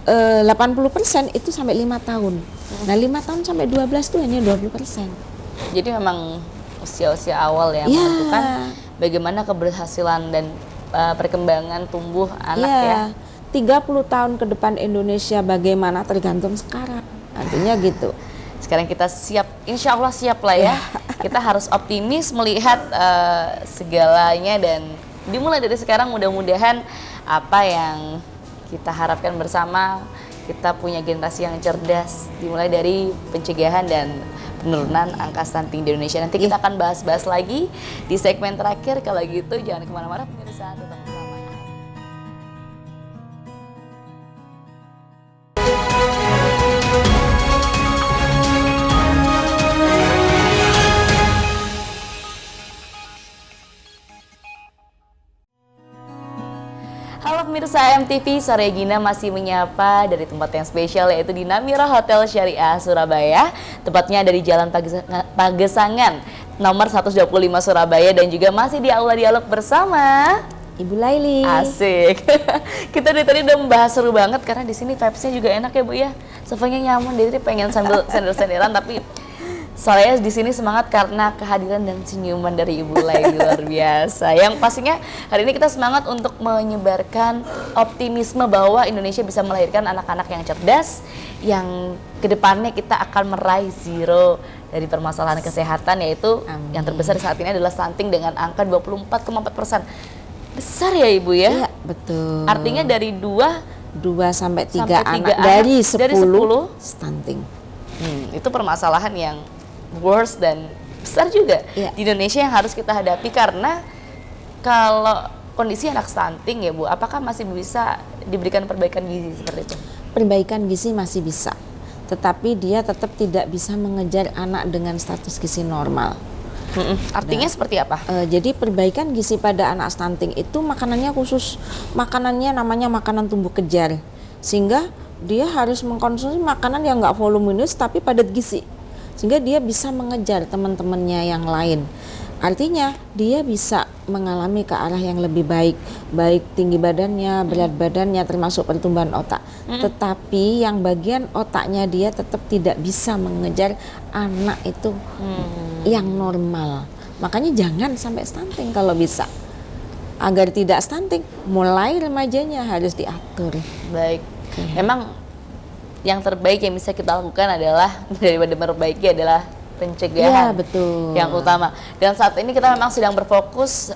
80% itu sampai 5 tahun. Nah, 5 tahun sampai 12 itu hanya 20%. Jadi memang usia-usia awal ya menentukan bagaimana keberhasilan dan perkembangan tumbuh anak ya. 30 tahun ke depan Indonesia bagaimana tergantung sekarang. Artinya gitu. Sekarang kita siap, insya Allah siap lah ya. Kita harus optimis melihat segalanya, dan dimulai dari sekarang mudah-mudahan apa yang kita harapkan bersama, kita punya generasi yang cerdas, dimulai dari pencegahan dan penurunan angka stunting di Indonesia. Nanti kita akan bahas-bahas lagi di segmen terakhir. Kalau gitu jangan kemana-mana pemirsa, tetap bersama. Halo pemirsa MTV, sore Gina masih menyapa dari tempat yang spesial yaitu di Namira Hotel Syariah Surabaya. Tepatnya dari Jalan Pagesangan nomor 125 Surabaya dan juga masih di Aula Dialog bersama Ibu Laili. Asik. Kita dari tadi udah membahas seru banget karena di sini vibes-nya juga enak ya Bu ya. Sofanya nyaman, dari tadi pengen sambil sender-senderan tapi saya di sini semangat karena kehadiran dan senyuman dari Ibu Laili luar biasa. Yang pastinya hari ini kita semangat untuk menyebarkan optimisme bahwa Indonesia bisa melahirkan anak-anak yang cerdas, yang kedepannya kita akan meraih zero dari permasalahan kesehatan, yaitu yang terbesar saat ini adalah stunting dengan angka 24,4%. Besar ya Ibu ya? Iya, betul. Artinya dari 2 sampai 3 anak dari 10 stunting. Itu permasalahan yang worse dan besar juga di Indonesia yang harus kita hadapi, karena kalau kondisi anak stunting ya Bu, apakah masih bisa diberikan perbaikan gizi seperti itu? Perbaikan gizi masih bisa, tetapi dia tetap tidak bisa mengejar anak dengan status gizi normal. Artinya seperti apa? Jadi perbaikan gizi pada anak stunting itu makanannya khusus, makanannya namanya makanan tumbuh kejar, sehingga dia harus mengkonsumsi makanan yang nggak voluminous tapi padat gizi, sehingga dia bisa mengejar teman-temannya yang lain. Artinya dia bisa mengalami ke arah yang lebih baik, baik tinggi badannya, berat badannya, termasuk pertumbuhan otak. Tetapi yang bagian otaknya dia tetap tidak bisa mengejar anak itu yang normal. Makanya jangan sampai stunting kalau bisa. Agar tidak stunting, mulai remajanya harus diatur. Baik. Memang yang terbaik yang bisa kita lakukan adalah daripada memperbaiki adalah pencegahan. Ya, betul. Yang utama. Dan saat ini kita memang sedang berfokus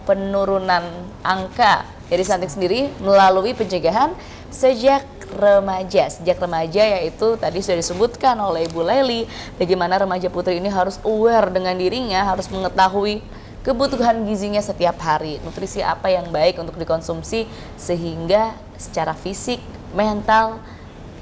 penurunan angka dari stunting sendiri melalui pencegahan sejak remaja. Sejak remaja, yaitu tadi sudah disebutkan oleh Ibu Laili bagaimana remaja putri ini harus aware dengan dirinya, harus mengetahui kebutuhan gizinya setiap hari, nutrisi apa yang baik untuk dikonsumsi sehingga secara fisik, mental,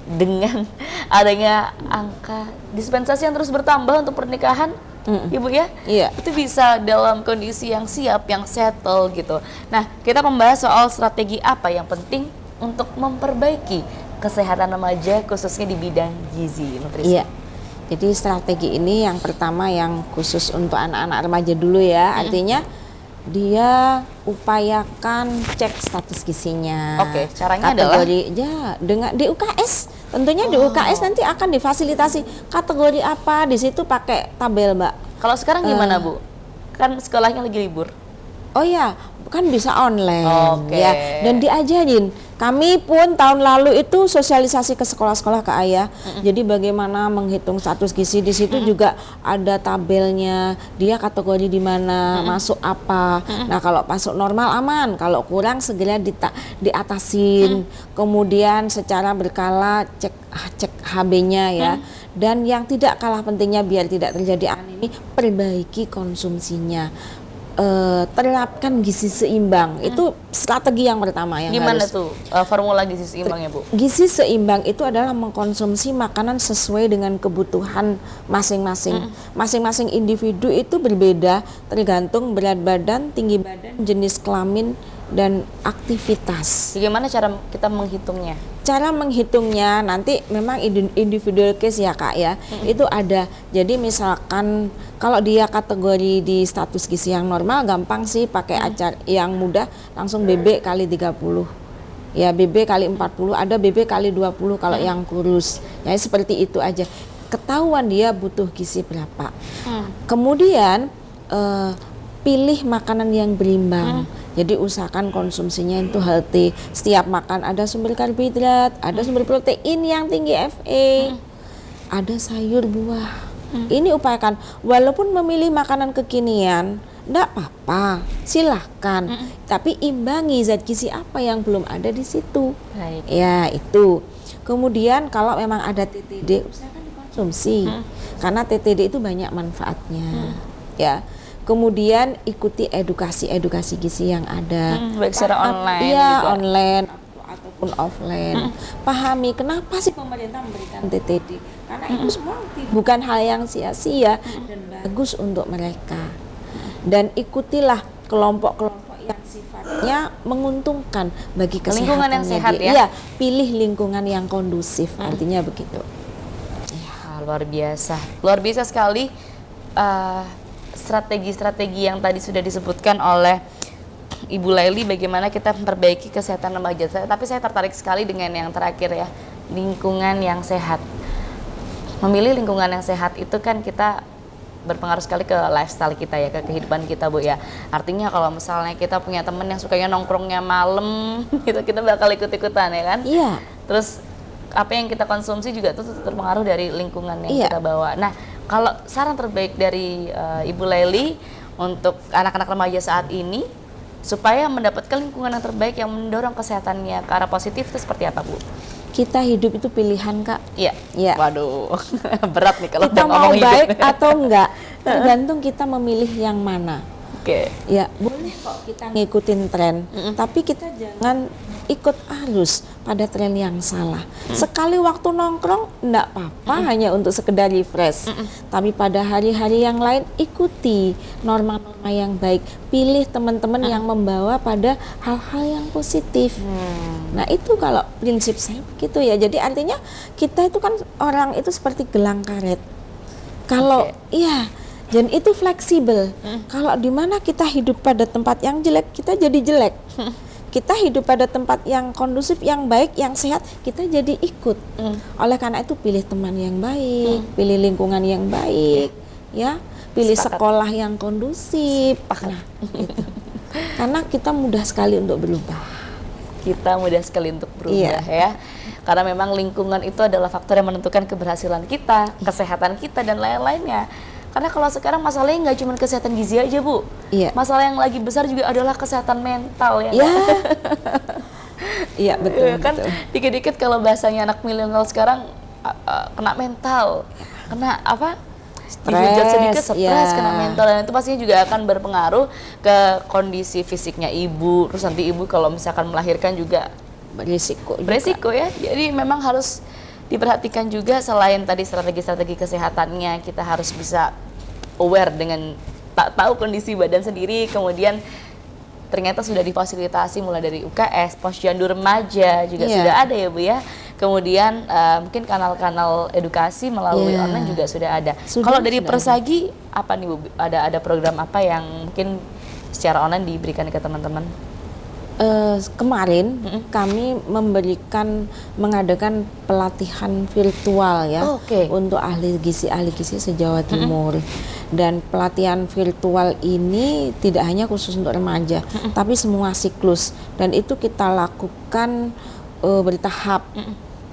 dengan adanya angka dispensasi yang terus bertambah untuk pernikahan, Ibu ya, itu bisa dalam kondisi yang siap, yang settle gitu. Nah, kita membahas soal strategi apa yang penting untuk memperbaiki kesehatan remaja khususnya di bidang gizi nutrisi. Iya. Jadi strategi ini yang pertama yang khusus untuk anak-anak remaja dulu ya, artinya dia upayakan cek status gizinya. Oke, caranya kategori, ya dengan di UKS. Tentunya di UKS nanti akan difasilitasi kategori apa, di situ pakai tabel, Mbak. Kalau sekarang gimana, Bu? Kan sekolahnya lagi libur. Oh ya, kan bisa online ya, dan diajarin. Kami pun tahun lalu itu sosialisasi ke sekolah-sekolah ke ayah. Jadi bagaimana menghitung status gizi, di situ juga ada tabelnya. Dia kategori di mana, masuk apa. Nah, kalau masuk normal aman, kalau kurang segera diatasin. Kemudian secara berkala cek HB-nya ya. Dan yang tidak kalah pentingnya biar tidak terjadi anemia, perbaiki konsumsinya. Terapkan gizi seimbang, itu strategi yang pertama yang gimana harus. tuh formula gizi seimbangnya, Bu? Gizi seimbang itu adalah mengkonsumsi makanan sesuai dengan kebutuhan masing-masing. Masing-masing individu itu berbeda tergantung berat badan, tinggi badan, jenis kelamin, dan aktivitas. Bagaimana cara kita menghitungnya? Cara menghitungnya nanti memang individual case ya Kak ya. Itu ada. Jadi misalkan kalau dia kategori di status gizi yang normal, gampang sih pakai acar yang mudah, langsung BB kali 30. Ya BB kali 40, ada BB kali 20 kalau yang kurus. Ya seperti itu aja. Ketahuan dia butuh gizi berapa. Kemudian pilih makanan yang berimbang. Jadi usahakan konsumsinya itu healthy. Setiap makan ada sumber karbohidrat, ada sumber protein yang tinggi Fa, ada sayur buah. Ini upayakan. Walaupun memilih makanan kekinian, enggak apa-apa, silahkan. Tapi imbangi zat gizi apa yang belum ada di situ. Baik. Ya itu. Kemudian kalau memang ada TTD, usahakan dikonsumsi. Karena TTD itu banyak manfaatnya. Ya. Kemudian ikuti edukasi gizi yang ada. Baik secara online. Iya, juga. online ataupun offline. Pahami kenapa sih pemerintah memberikan TTD? Karena itu semua bukan hal yang sia-sia dan bagus untuk mereka. Dan ikutilah kelompok-kelompok yang sifatnya menguntungkan bagi kesehatan Lingkungan yang sehat ya? Iya, pilih lingkungan yang kondusif, artinya begitu. Luar biasa, luar biasa sekali strategi-strategi yang tadi sudah disebutkan oleh Ibu Laili, bagaimana kita memperbaiki kesehatan remaja. Tapi saya tertarik sekali dengan yang terakhir ya, lingkungan yang sehat. Memilih lingkungan yang sehat itu kan kita berpengaruh sekali ke lifestyle kita ya, ke kehidupan kita Bu ya. Artinya kalau misalnya kita punya temen yang sukanya nongkrongnya malam gitu, kita bakal ikut-ikutan ya kan. Iya. Terus apa yang kita konsumsi juga itu terpengaruh dari lingkungan yang Iya. kita bawa. Nah, kalau saran terbaik dari Ibu Laili untuk anak-anak remaja saat ini supaya mendapatkan lingkungan yang terbaik yang mendorong kesehatannya ke arah positif itu seperti apa Bu? Kita hidup itu pilihan, Kak. Iya. Iya. Waduh, berat nih kalau Kita udah mau ngomong baik hidup. atau enggak, tergantung kita memilih yang mana. Oke. Ya, boleh kok kita ngikutin tren, tapi kita jangan ikut arus pada tren yang salah. Sekali waktu nongkrong enggak apa-apa, hanya untuk sekedar refresh. Tapi pada hari-hari yang lain ikuti norma-norma yang baik. Pilih teman-teman yang membawa pada hal-hal yang positif. Nah, itu kalau prinsip saya begitu ya. Jadi artinya kita itu kan orang itu seperti gelang karet. Kalau iya, dan itu fleksibel. Kalau di mana kita hidup pada tempat yang jelek, kita jadi jelek. Kita hidup pada tempat yang kondusif, yang baik, yang sehat, kita jadi ikut. Oleh karena itu pilih teman yang baik, pilih lingkungan yang baik, ya, pilih Sepakat. sekolah yang kondusif. Nah, itu. Karena kita mudah sekali untuk berubah. Kita mudah sekali untuk berubah ya. Karena memang lingkungan itu adalah faktor yang menentukan keberhasilan kita, kesehatan kita dan lain-lainnya. Karena kalau sekarang masalahnya nggak cuma kesehatan gizi aja Bu, Iya. masalah yang lagi besar juga adalah kesehatan mental ya. Ya. Iya, betul, Kan betul. dikit-dikit kalau bahasanya anak milenial sekarang kena mental, kena apa? Dihujat sedikit stres, ya. kena mental, dan itu pastinya juga akan berpengaruh ke kondisi fisiknya ibu. Terus nanti ibu kalau misalkan melahirkan juga Berisiko. beresiko ya. Jadi memang harus diperhatikan juga, selain tadi strategi-strategi kesehatannya, kita harus bisa aware dengan tahu kondisi badan sendiri. Kemudian ternyata sudah difasilitasi mulai dari UKS, posyandu remaja juga Iya. sudah ada ya Bu ya. Kemudian mungkin kanal-kanal edukasi melalui Iya. online juga sudah ada. Sudah, Kalau dari sudah Persagi apa nih Bu? Ada program apa yang mungkin secara online diberikan ke teman-teman? Kemarin kami mengadakan pelatihan virtual ya, Oke. untuk ahli gizi se-Jawa Timur. Dan pelatihan virtual ini tidak hanya khusus untuk remaja, tapi semua siklus. Dan itu kita lakukan bertahap.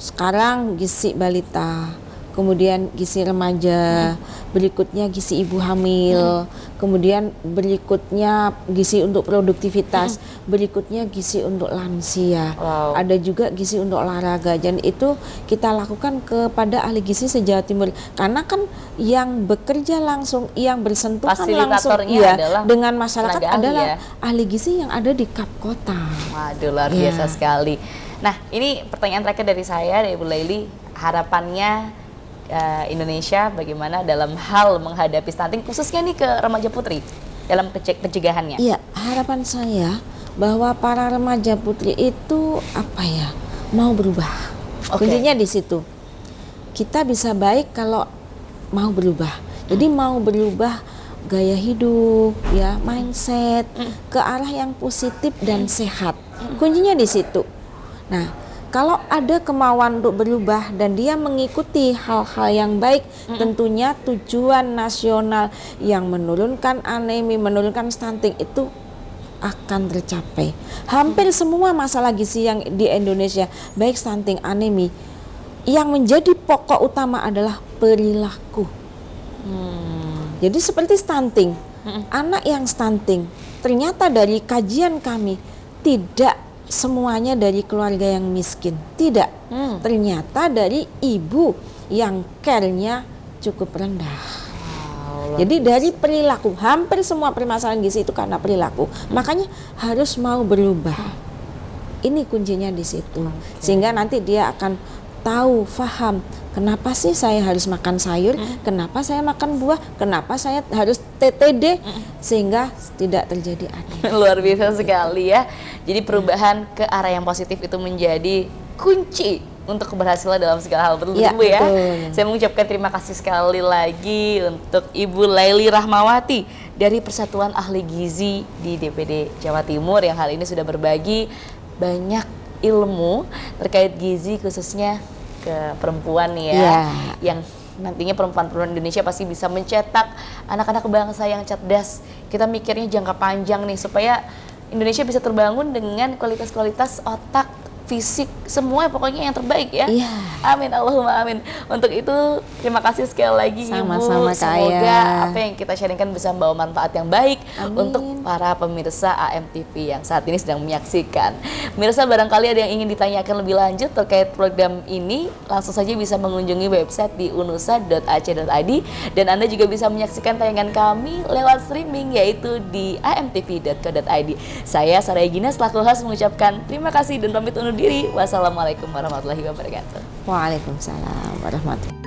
Sekarang gizi balita, kemudian gizi remaja, berikutnya gizi ibu hamil, kemudian berikutnya gizi untuk produktivitas, berikutnya gizi untuk lansia. Wow. Ada juga gizi untuk olahraga. Dan itu kita lakukan kepada ahli gizi se-Jawa Timur. Karena kan yang bekerja langsung, yang bersentuhan langsung Fasilitatornya adalah dengan masyarakat tenaga ahli adalah ya. ahli gizi yang ada di Kap Kota. Waduh, luar Ya. biasa sekali. Nah, ini pertanyaan terakhir dari saya, dari Ibu Laili. Harapannya Indonesia bagaimana dalam hal menghadapi stunting, khususnya nih ke remaja putri dalam pencegahannya? Iya, harapan saya bahwa para remaja putri itu apa ya, mau berubah. Oke. Kuncinya di situ. Kita bisa baik kalau mau berubah. Jadi mau berubah gaya hidup, ya, mindset ke arah yang positif dan sehat. Kuncinya di situ. Nah, kalau ada kemauan untuk berubah dan dia mengikuti hal-hal yang baik, tentunya tujuan nasional yang menurunkan anemi, menurunkan stunting itu akan tercapai. Hampir semua masalah gizi yang di Indonesia, baik stunting, anemi, yang menjadi pokok utama adalah perilaku. Jadi seperti stunting, anak yang stunting, ternyata dari kajian kami tidak semuanya dari keluarga yang miskin, tidak. Ternyata dari ibu yang care-nya cukup rendah. Jadi dari perilaku, hampir semua permasalahan gizi itu karena perilaku. Makanya harus mau berubah. Ini kuncinya di situ. Sehingga nanti dia akan tahu, faham kenapa sih saya harus makan sayur, kenapa saya makan buah, kenapa saya harus TTD, sehingga tidak terjadi anemia. Luar biasa sekali ya. Jadi perubahan ke arah yang positif itu menjadi kunci untuk keberhasilan dalam segala hal, betul Ya, Bu ya. betul. Saya mengucapkan terima kasih sekali lagi untuk Ibu Laili Rahmawati dari Persatuan Ahli Gizi di DPD Jawa Timur yang hari ini sudah berbagi banyak ilmu terkait gizi khususnya ke perempuan nih ya. Ya. Yang nantinya perempuan-perempuan Indonesia pasti bisa mencetak anak-anak bangsa yang cerdas. Kita mikirnya jangka panjang nih supaya Indonesia bisa terbangun dengan kualitas-kualitas otak, fisik, semua pokoknya yang terbaik ya. Iya. Amin, Allahumma amin. Untuk itu terima kasih sekali lagi Sama-sama, Ibu. Kak Semoga Aya. apa yang kita sharingkan bisa membawa manfaat yang baik Amin. untuk para pemirsa AMTV yang saat ini sedang menyaksikan. Pemirsa, barangkali ada yang ingin ditanyakan lebih lanjut terkait program ini, langsung saja bisa mengunjungi website di unusa.ac.id dan Anda juga bisa menyaksikan tayangan kami lewat streaming yaitu di amtv.co.id. Saya Saraya Gina selaku host mengucapkan terima kasih dan pamit undur diri. Wassalamualaikum warahmatullahi wabarakatuh. Waalaikumsalam warahmatullahi wabarakatuh.